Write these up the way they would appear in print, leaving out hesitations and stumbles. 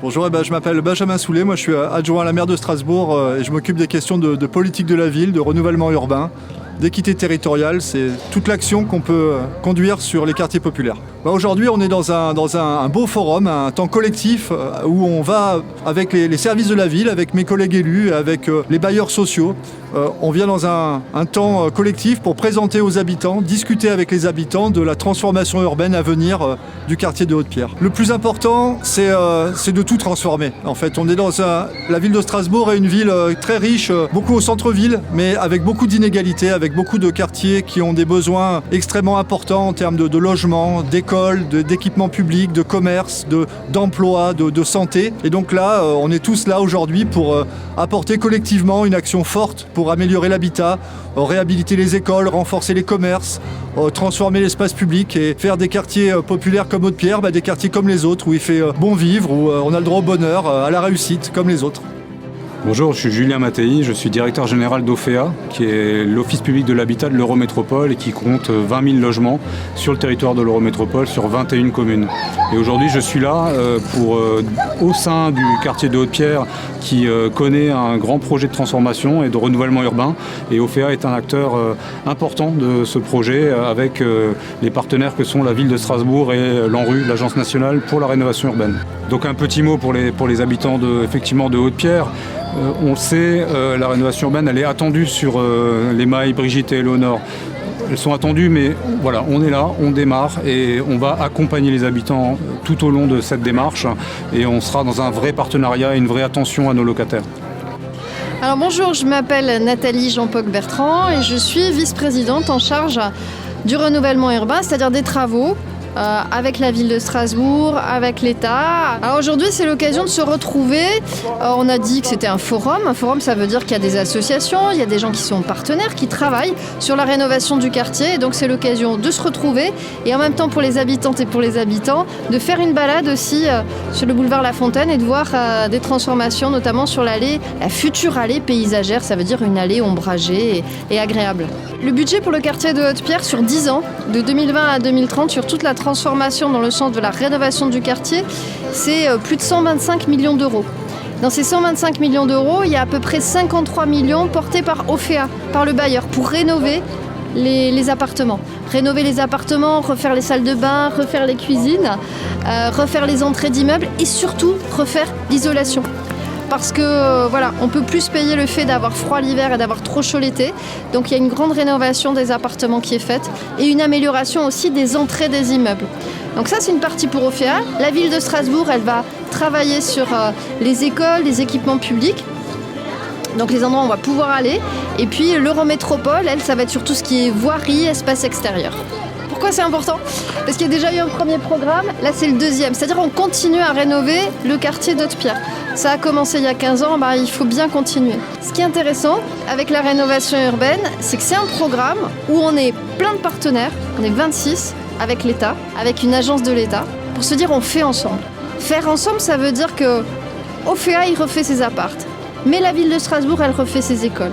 Bonjour, je m'appelle Benjamin Soulet, moi je suis adjoint à la maire de Strasbourg et je m'occupe des questions de politique de la ville, de renouvellement urbain, d'équité territoriale. C'est toute l'action qu'on peut conduire sur les quartiers populaires. Aujourd'hui, on est dans un beau forum, un temps collectif où on va avec les services de la ville, avec mes collègues élus, avec les bailleurs sociaux. On vient dans un temps collectif pour présenter aux habitants, discuter avec les habitants de la transformation urbaine à venir du quartier de Haute-Pierre. Le plus important, c'est de tout transformer. En fait, on est la ville de Strasbourg est une ville très riche, beaucoup au centre-ville, mais avec beaucoup d'inégalités, avec beaucoup de quartiers qui ont des besoins extrêmement importants en termes de logement, d'école, d'équipements publics, de commerce, d'emploi, de santé. Et donc là, on est tous là aujourd'hui pour apporter collectivement une action forte pour améliorer l'habitat, réhabiliter les écoles, renforcer les commerces, transformer l'espace public et faire des quartiers populaires comme Haute-Pierre, des quartiers comme les autres, où il fait bon vivre, où on a le droit au bonheur, à la réussite, comme les autres. Bonjour, je suis Julien Mattei, je suis directeur général d'OFEA, qui est l'Office public de l'habitat de l'Eurométropole et qui compte 20 000 logements sur le territoire de l'Eurométropole, sur 21 communes. Et aujourd'hui, je suis là au sein du quartier de Haute-Pierre qui connaît un grand projet de transformation et de renouvellement urbain. Et OFEA est un acteur important de ce projet avec les partenaires que sont la ville de Strasbourg et l'ANRU, l'Agence nationale pour la rénovation urbaine. Donc un petit mot pour les habitants de Haute-Pierre. On le sait, la rénovation urbaine, elle est attendue sur les mailles Brigitte et Éléonore. Elles sont attendues, mais voilà, on est là, on démarre et on va accompagner les habitants tout au long de cette démarche et on sera dans un vrai partenariat et une vraie attention à nos locataires. Alors bonjour, je m'appelle Nathalie Jean-Pocq-Bertrand et je suis vice-présidente en charge du renouvellement urbain, c'est-à-dire des travaux, avec la ville de Strasbourg, avec l'État. Alors aujourd'hui, c'est l'occasion de se retrouver. On a dit que c'était un forum. Un forum, ça veut dire qu'il y a des associations, il y a des gens qui sont partenaires, qui travaillent sur la rénovation du quartier. Et donc c'est l'occasion de se retrouver et en même temps pour les habitantes et pour les habitants, de faire une balade aussi sur le boulevard La Fontaine et de voir des transformations, notamment sur la future allée paysagère. Ça veut dire une allée ombragée et agréable. Le budget pour le quartier de Haute-Pierre sur 10 ans, de 2020 à 2030, sur toute la transformation dans le sens de la rénovation du quartier, c'est plus de 125 millions d'euros. Dans ces 125 millions d'euros, il y a à peu près 53 millions portés par OFEA, par le bailleur, pour rénover les appartements. Rénover les appartements, refaire les salles de bain, refaire les cuisines, refaire les entrées d'immeubles et surtout refaire l'isolation. Parce que voilà, on peut plus se payer le fait d'avoir froid l'hiver et d'avoir trop chaud l'été. Donc il y a une grande rénovation des appartements qui est faite et une amélioration aussi des entrées des immeubles. Donc ça, c'est une partie pour OFEA. La ville de Strasbourg, elle va travailler sur les écoles, les équipements publics. Donc les endroits où on va pouvoir aller. Et puis l'Eurométropole, elle, ça va être sur tout ce qui est voirie, espace extérieur. Pourquoi c'est important ? Parce qu'il y a déjà eu un premier programme, là c'est le deuxième. C'est-à-dire qu'on continue à rénover le quartier d'Haute-Pierre. Ça a commencé il y a 15 ans, il faut bien continuer. Ce qui est intéressant avec la rénovation urbaine, c'est que c'est un programme où on est plein de partenaires, on est 26 avec l'État, avec une agence de l'État, pour se dire on fait ensemble. Faire ensemble, ça veut dire que OFEA, il refait ses appartes, mais la ville de Strasbourg, elle refait ses écoles.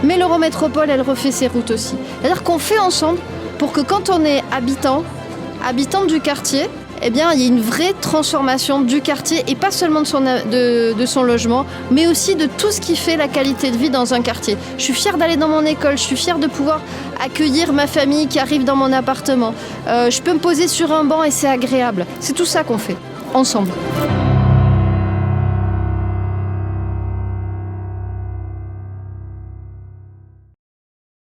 Mais l'Eurométropole, elle refait ses routes aussi. C'est-à-dire qu'on fait ensemble pour que quand on est habitante du quartier, il y a une vraie transformation du quartier et pas seulement de son logement, mais aussi de tout ce qui fait la qualité de vie dans un quartier. Je suis fière d'aller dans mon école, je suis fière de pouvoir accueillir ma famille qui arrive dans mon appartement. Je peux me poser sur un banc et c'est agréable. C'est tout ça qu'on fait, ensemble.